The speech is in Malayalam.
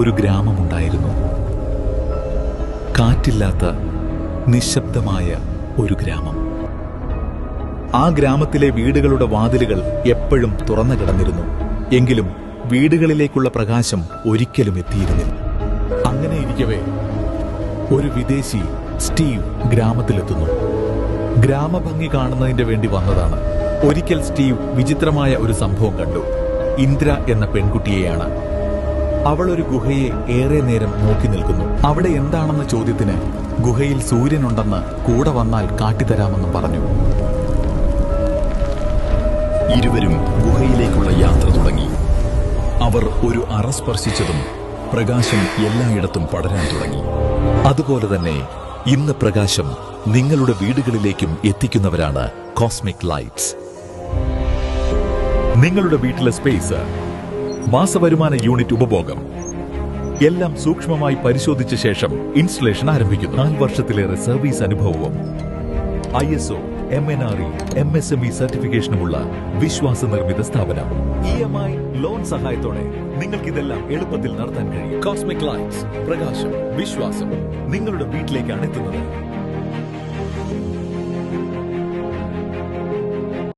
ഒരു ഗ്രാമമുണ്ടായിരുന്നു. കാറ്റില്ലാത്ത നിശബ്ദമായ ഒരു ഗ്രാമം. ആ ഗ്രാമത്തിലെ വീടുകളുടെ വാതിലുകൾ എപ്പോഴും തുറന്നു കിടന്നിരുന്നു. എങ്കിലും വീടുകളിലേക്കുള്ള പ്രകാശം ഒരിക്കലും എത്തിയിരുന്നില്ല. അങ്ങനെ ഇരിക്കവേ ഒരു വിദേശി സ്റ്റീവ് ഗ്രാമത്തിലെത്തുന്നു. ഗ്രാമഭംഗി കാണുന്നതിന്റെ വേണ്ടി വന്നതാണ്. ഒരിക്കൽ സ്റ്റീവ് വിചിത്രമായ ഒരു സംഭവം കണ്ടു. ഇന്ദ്ര എന്ന പെൺകുട്ടിയെയാണ്. അവൾ ഒരു ഗുഹയെ ഏറെ നേരം നോക്കി നിൽക്കുന്നു. അവിടെ എന്താണെന്ന ചോദ്യത്തിന് ഗുഹയിൽ സൂര്യനുണ്ടെന്ന് കൂടെ വന്നാൽ കാട്ടിത്തരാമെന്നും പറഞ്ഞു. ഇരുവരും ഗുഹയിലേക്കുള്ള യാത്ര തുടങ്ങി. അവർ ഒരു അറ സ്പർശിച്ചതും പ്രകാശം എല്ലായിടത്തും പടരാൻ തുടങ്ങി. അതുപോലെ തന്നെ ഇന്ന് പ്രകാശം നിങ്ങളുടെ വീടുകളിലേക്കും എത്തിക്കുന്നവരാണ് കോസ്മിക് ലൈറ്റ്സ്. നിങ്ങളുടെ വീട്ടിലെ സ്പേസ്, മാസവരുമാന യൂണിറ്റ് ഉപഭോഗം എല്ലാം സൂക്ഷ്മമായി പരിശോധിച്ച ശേഷം ഇൻസ്റ്റലേഷൻ ആരംഭിക്കുന്നു. 4 വർഷത്തിലേറെ സർവീസ് അനുഭവവും ISO, MNRE, MSME സർട്ടിഫിക്കേഷനുമുള്ള വിശ്വാസനിർമ്മിത സ്ഥാപനം. EMI ലോൺ സഹായത്തോടെ നിങ്ങൾക്കിതെല്ലാം എളുപ്പത്തിൽ നടത്താൻ കഴിയും. കോസ്മിക് ലൈറ്റ്സ്, പ്രകാശം, വിശ്വാസം നിങ്ങളുടെ വീട്ടിലേക്കാണ് എത്തുന്നത്.